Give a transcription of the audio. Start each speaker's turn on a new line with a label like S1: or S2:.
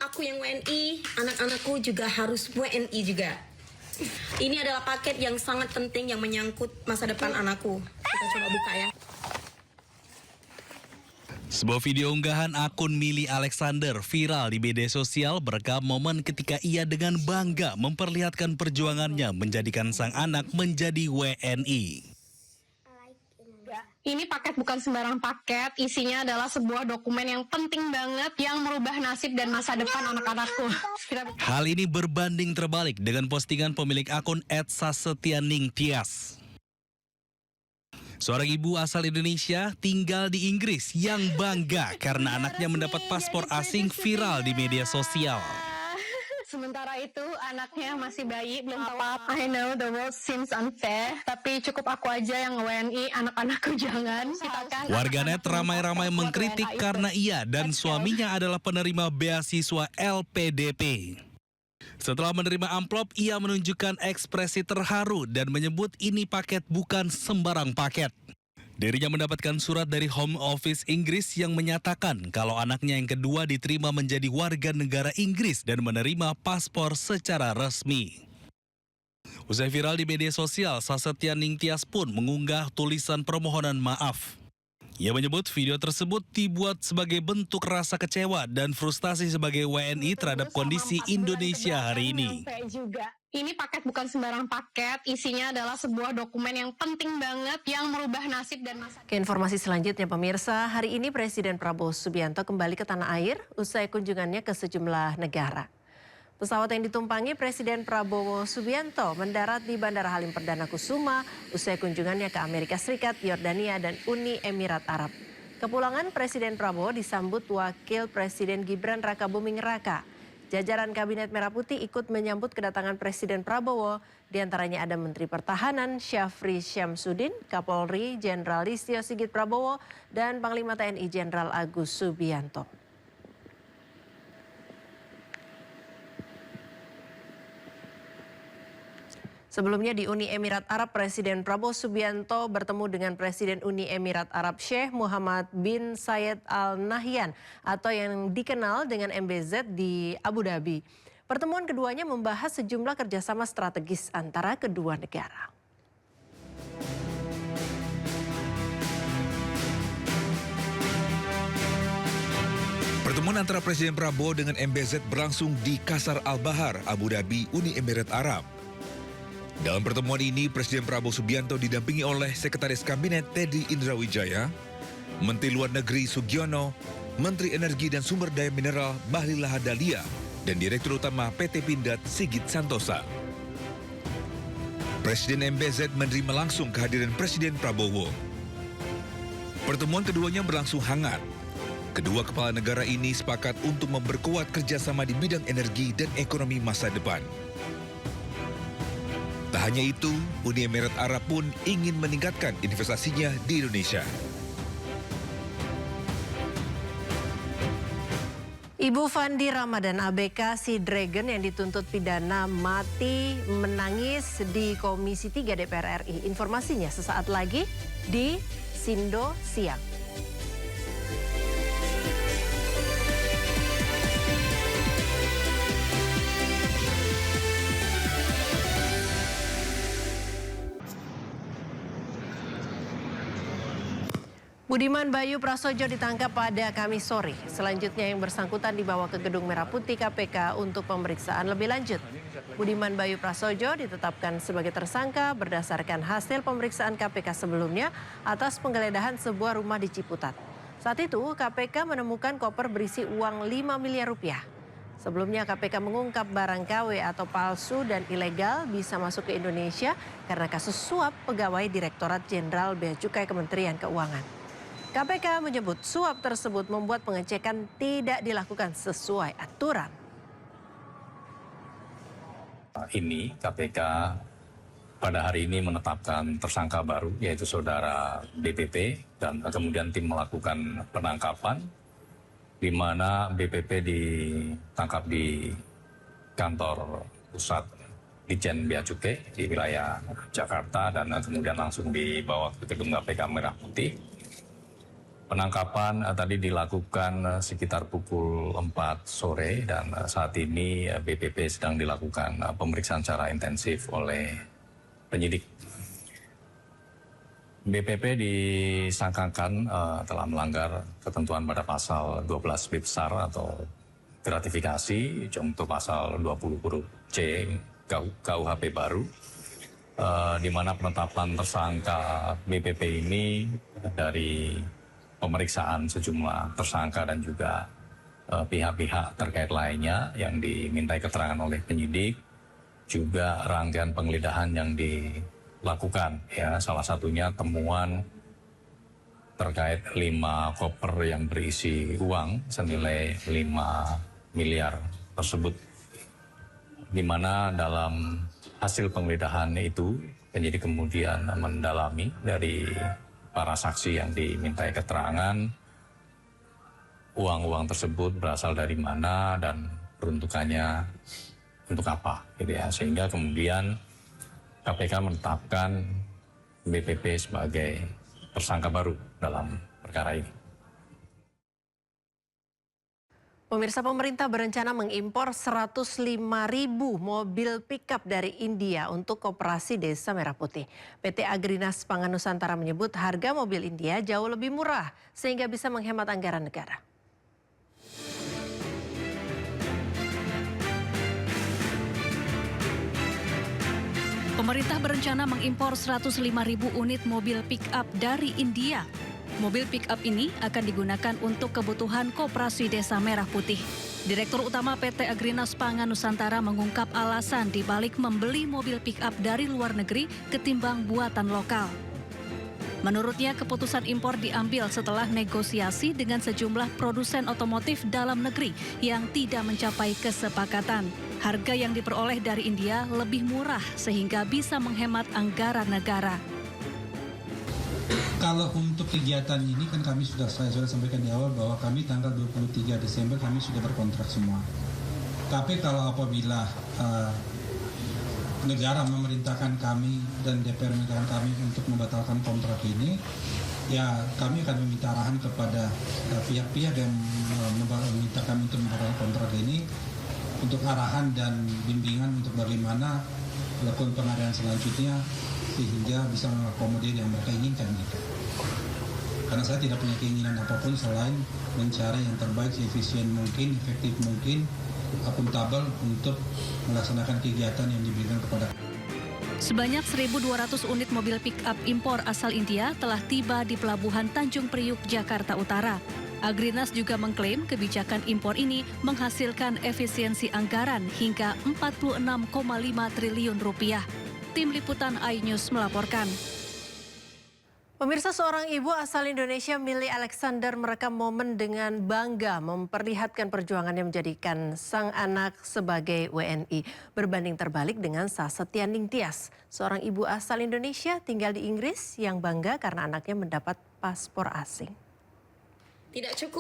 S1: aku yang WNI, anak-anakku juga harus WNI juga. Ini adalah paket yang sangat penting yang menyangkut masa depan anakku. Kita coba buka ya.
S2: Sebuah video unggahan akun Mili Alexander viral di media sosial merekam momen ketika ia dengan bangga memperlihatkan perjuangannya menjadikan sang anak menjadi WNI.
S3: Ini paket bukan sembarang paket, isinya adalah sebuah dokumen yang penting banget yang merubah nasib dan masa depan anak-anakku.
S2: Hal ini berbanding terbalik dengan postingan pemilik akun @sasetyaningtyas. Seorang ibu asal Indonesia tinggal di Inggris yang bangga karena anaknya mendapat paspor asing viral di media sosial.
S3: Sementara itu anaknya masih bayi, belum tahu apa. I know the world seems unfair, tapi cukup aku aja yang WNI, anak-anakku jangan.
S2: Warganet ramai-ramai mengkritik karena ia dan suaminya adalah penerima beasiswa LPDP. Setelah menerima amplop, ia menunjukkan ekspresi terharu dan menyebut ini paket bukan sembarang paket. Dirinya mendapatkan surat dari Home Office Inggris yang menyatakan kalau anaknya yang kedua diterima menjadi warga negara Inggris dan menerima paspor secara resmi. Usai viral di media sosial, Sasetyaningtyas pun mengunggah tulisan permohonan maaf. Ia menyebut video tersebut dibuat sebagai bentuk rasa kecewa dan frustasi sebagai WNI terhadap kondisi Indonesia hari ini.
S3: Ini paket bukan sembarang paket, isinya adalah sebuah dokumen yang penting banget yang merubah nasib dan masa.
S4: Ke informasi selanjutnya pemirsa, hari ini Presiden Prabowo Subianto kembali ke tanah air usai kunjungannya ke sejumlah negara. Pesawat yang ditumpangi Presiden Prabowo Subianto mendarat di Bandara Halim Perdana Kusuma usai kunjungannya ke Amerika Serikat, Yordania, dan Uni Emirat Arab. Kepulangan Presiden Prabowo disambut Wakil Presiden Gibran Rakabuming Raka. Jajaran Kabinet Merah Putih ikut menyambut kedatangan Presiden Prabowo, diantaranya ada Menteri Pertahanan Syafri Syamsuddin, Kapolri Jenderal Listio Sigit Prabowo, dan Panglima TNI Jenderal Agus Subianto. Sebelumnya di Uni Emirat Arab, Presiden Prabowo Subianto bertemu dengan Presiden Uni Emirat Arab Sheikh Muhammad bin Zayed Al Nahyan atau yang dikenal dengan MBZ di Abu Dhabi. Pertemuan keduanya membahas sejumlah kerjasama strategis antara kedua negara.
S5: Pertemuan antara Presiden Prabowo dengan MBZ berlangsung di Qasar Al Bahar, Abu Dhabi, Uni Emirat Arab. Dalam pertemuan ini, Presiden Prabowo Subianto didampingi oleh Sekretaris Kabinet Teddy Indrawijaya, Menteri Luar Negeri Sugiono, Menteri Energi dan Sumber Daya Mineral Bahlil Lahadalia, dan Direktur Utama PT Pindad Sigit Santosa. Presiden MBZ menerima langsung kehadiran Presiden Prabowo. Pertemuan keduanya berlangsung hangat. Kedua kepala negara ini sepakat untuk memperkuat kerjasama di bidang energi dan ekonomi masa depan. Tak hanya itu, Uni Emirat Arab pun ingin meningkatkan investasinya di Indonesia.
S4: Ibu Fandi Ramadan ABK si Dragon yang dituntut pidana mati menangis di Komisi 3 DPR RI. Informasinya sesaat lagi di Sindo Siang. Budiman Bayu Prasojo ditangkap pada Kamis sore. Selanjutnya yang bersangkutan dibawa ke Gedung Merah Putih KPK untuk pemeriksaan lebih lanjut. Budiman Bayu Prasojo ditetapkan sebagai tersangka berdasarkan hasil pemeriksaan KPK sebelumnya atas penggeledahan sebuah rumah di Ciputat. Saat itu KPK menemukan koper berisi uang 5 miliar rupiah. Sebelumnya KPK mengungkap barang KW atau palsu dan ilegal bisa masuk ke Indonesia karena kasus suap pegawai Direktorat Jenderal Bea Cukai Kementerian Keuangan. KPK menyebut suap tersebut membuat pengecekan tidak dilakukan sesuai aturan.
S6: Ini KPK pada hari ini menetapkan tersangka baru yaitu saudara BPP dan kemudian tim melakukan penangkapan di mana BPP ditangkap di kantor pusat Ditjen Bea Cukai di wilayah Jakarta dan kemudian langsung dibawa ke gedung KPK Merah Putih. Penangkapan tadi dilakukan sekitar pukul 4 sore dan saat ini BPP sedang dilakukan pemeriksaan secara intensif oleh penyidik. BPP disangkakan telah melanggar ketentuan pada pasal 12 B besar atau gratifikasi contoh pasal 20 huruf C KUHP baru, di mana penetapan tersangka BPP ini dari pemeriksaan sejumlah tersangka dan juga pihak-pihak terkait lainnya yang dimintai keterangan oleh penyidik, juga rangkaian penggeledahan yang dilakukan, ya salah satunya temuan terkait 5 koper yang berisi uang senilai 5 miliar tersebut, di mana dalam hasil penggeledahan itu penyidik kemudian mendalami dari para saksi yang dimintai keterangan uang-uang tersebut berasal dari mana dan peruntukannya untuk apa, gitu ya, sehingga kemudian KPK menetapkan BPP sebagai tersangka baru dalam perkara ini.
S4: Pemirsa, pemerintah berencana mengimpor 105.000 mobil pickup dari India untuk Koperasi Desa Merah Putih. PT Agrinas Pangan Nusantara menyebut harga mobil India jauh lebih murah sehingga bisa menghemat anggaran negara.
S7: Pemerintah berencana mengimpor 105.000 unit mobil pick-up dari India. Mobil pick-up ini akan digunakan untuk kebutuhan Koperasi Desa Merah Putih. Direktur Utama PT Agrinas Pangan Nusantara mengungkap alasan dibalik membeli mobil pick-up dari luar negeri ketimbang buatan lokal. Menurutnya, keputusan impor diambil setelah negosiasi dengan sejumlah produsen otomotif dalam negeri yang tidak mencapai kesepakatan. Harga yang diperoleh dari India lebih murah sehingga bisa menghemat anggaran negara.
S8: Kalau untuk kegiatan ini kan saya sudah sampaikan di awal bahwa kami tanggal 23 Desember kami sudah berkontrak semua. Tapi kalau apabila negara memerintahkan kami dan DPR memerintahkan kami untuk membatalkan kontrak ini, ya kami akan meminta arahan kepada pihak-pihak yang meminta kami untuk membatalkan kontrak ini untuk arahan dan bimbingan untuk bagaimana melakukan pengadaan selanjutnya sehingga bisa mengakomodir yang mereka inginkan gitu. Karena saya tidak punya keinginan apapun selain mencari yang terbaik, efisien mungkin, efektif mungkin, akuntabel untuk melaksanakan kegiatan yang diberikan kepada.
S7: Sebanyak 1.200 unit mobil pick-up impor asal India telah tiba di Pelabuhan Tanjung Priuk, Jakarta Utara. Agrinas juga mengklaim kebijakan impor ini menghasilkan efisiensi anggaran hingga 46,5 triliun rupiah. Tim Liputan iNews melaporkan.
S4: Pemirsa, seorang ibu asal Indonesia, Milly Alexander, merekam momen dengan bangga memperlihatkan perjuangannya menjadikan sang anak sebagai WNI. Berbanding terbalik dengan Sasetian Ningtyas, seorang ibu asal Indonesia tinggal di Inggris yang bangga karena anaknya mendapat paspor asing.
S1: Tidak cukup